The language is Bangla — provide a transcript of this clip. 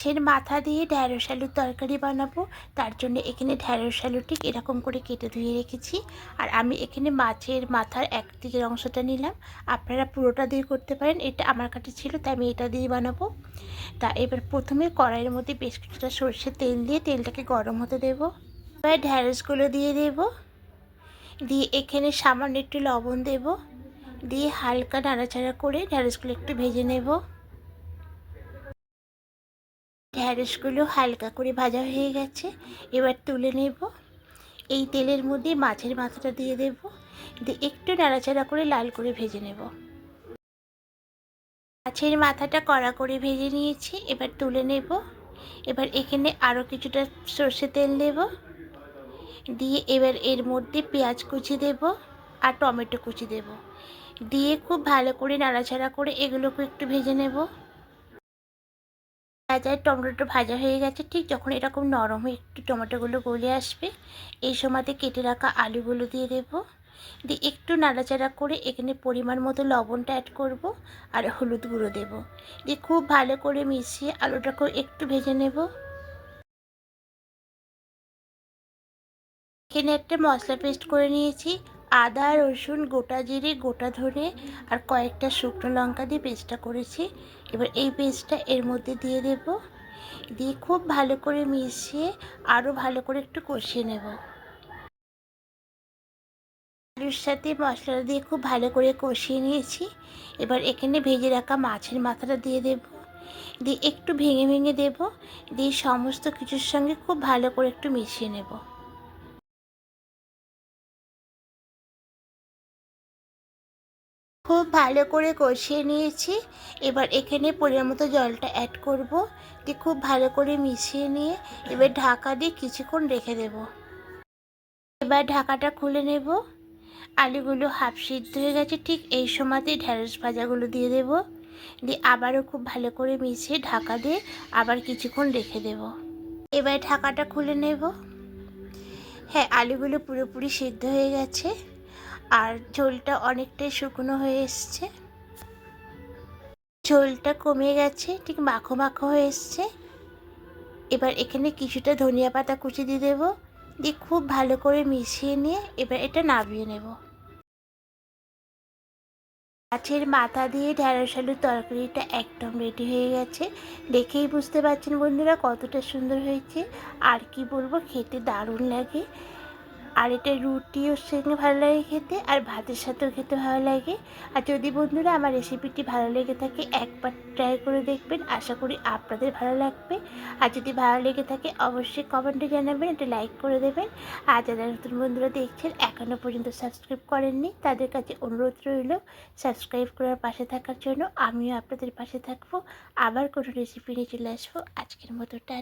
মাছের মাথা দিয়ে ঢ্যাঁড়স আলুর তরকারি বানাবো। তার জন্য এখানে ঢ্যাঁড়স আলু ঠিক এরকম করে কেটে ধুয়ে রেখেছি। আর আমি এখানে মাছের মাথার একদিকের অংশটা নিলাম, আপনারা পুরোটা দিয়ে করতে পারেন। এটা আমার কাছে ছিল তাই আমি এটা দিয়ে বানাবো। তা এবার প্রথমে কড়াইয়ের মধ্যে বেশ কিছুটা সর্ষের তেল দিয়ে তেলটাকে গরম হতে দেবো। এবার ঢ্যাঁড়সগুলো দিয়ে দেবো, দিয়ে এখানে সামান্য একটু লবণ দেব, দিয়ে হালকা নাড়াচাড়া করে ঢ্যাঁড়সগুলো একটু ভেজে নেব। ঢ্যাঁড়সগুলো হালকা করে ভাজা হয়ে গেছে, এবার তুলে নেব। এই তেলের মধ্যে মাছের মাথাটা দিয়ে দেব, দিয়ে একটু নাড়াচাড়া করে লাল করে ভেজে নেব। মাছের মাথাটা কড়া করে ভেজে নিয়েছি, এবার তুলে নেব। এবার এখানে আরও কিছুটা সর্ষে তেল দেব, দিয়ে এবার এর মধ্যে পেঁয়াজ কুচি দেব আর টমেটো কুচি দেব, দিয়ে খুব ভালো করে নাড়াচাড়া করে এগুলোকে একটু ভেজে নেব। পেঁয়াজ আর টমেটোটা ভাজা হয়ে গেছে, ঠিক যখন এরকম নরম হয়ে একটু টমেটোগুলো গলে আসবে, এই সময়তে কেটে রাখা আলুগুলো দিয়ে দেবো, দিয়ে একটু নাড়াচাড়া করে এখানে পরিমাণ মতো লবণটা অ্যাড করব আর হলুদ গুঁড়ো দেব, দিয়ে খুব ভালো করে মিশিয়ে আলুটাকেও একটু ভেজে নেব। এখানে একটা মশলা পেস্ট করে নিয়েছি, আদা রসুন গোটা জিরে গোটা ধনে আর কয়েকটা শুকনো লঙ্কা দিয়ে পেস্টটা করেছি। এবার এই পেস্টটা এর মধ্যে দিয়ে দেব, দিয়ে খুব ভালো করে মিশিয়ে আরও ভালো করে একটু কষিয়ে নেব। আলুর সাথে মশলা দিয়ে খুব ভালো করে কষিয়ে নিয়েছি। এবার এখানে ভেজে রাখা মাছের মাথাটা দিয়ে দেব, দিয়ে একটু ভেঙে ভেঙে দেব, দিয়ে সমস্ত কিছুর সঙ্গে খুব ভালো করে একটু মিশিয়ে নেব। খুব ভালো করে কষিয়ে নিয়েছি, এবার এখানে পরিমাণ মতো জলটা অ্যাড করব, দিয়ে খুব ভালো করে মিশিয়ে নিয়ে এবার ঢাকা দিয়ে কিছুক্ষণ রেখে দেব। এবার ঢাকাটা খুলে নেব। আলুগুলো হাফ সিদ্ধ হয়ে গেছে, ঠিক এই সময়তে ঢ্যাঁড়স ভাজাগুলো দিয়ে দেব, দিয়ে আবারও খুব ভালো করে মিশিয়ে ঢাকা দিয়ে আবার কিছুক্ষণ রেখে দেব। এবার ঢাকাটা খুলে নেব। হ্যাঁ, আলুগুলো পুরোপুরি সিদ্ধ হয়ে গেছে আর ঝোলটা অনেকটাই শুকনো হয়ে এসছে, ঝোলটা কমে গেছে, ঠিক মাখো মাখো হয়ে এসছে। এবার এখানে কিছুটা ধনিয়া পাতা কুচি দিয়ে দেবো, দিয়ে খুব ভালো করে মিশিয়ে নিয়ে এবার এটা নামিয়ে নেব। মাছের মাথা দিয়ে ঢ্যাঁড়স আলুর তরকারিটা একদম রেডি হয়ে গেছে। দেখেই বুঝতে পারছেন বন্ধুরা কতটা সুন্দর হয়েছে। আর কি বলবো, খেতে দারুণ লাগে। আর এটা রুটির সঙ্গে ভালো লাগে খেতে, আর ভাতের সাথেও খেতে ভালো লাগে। আর যদি বন্ধুরা আমার রেসিপিটি ভালো লেগে থাকে একবার ট্রাই করে দেখবেন, আশা করি আপনাদের ভালো লাগবে। আর যদি ভালো লেগে থাকে অবশ্যই কমেন্টে জানাবেন, এটা লাইক করে দেবেন। আর যারা নতুন বন্ধুরা দেখছেন এখনও পর্যন্ত সাবস্ক্রাইব করেননি তাদের কাছে অনুরোধ রইল সাবস্ক্রাইব করার পাশে থাকার জন্য। আমিও আপনাদের পাশে থাকবো, আবার কোনো রেসিপি নিয়ে চলে আসবো। আজকের মতো টাটা।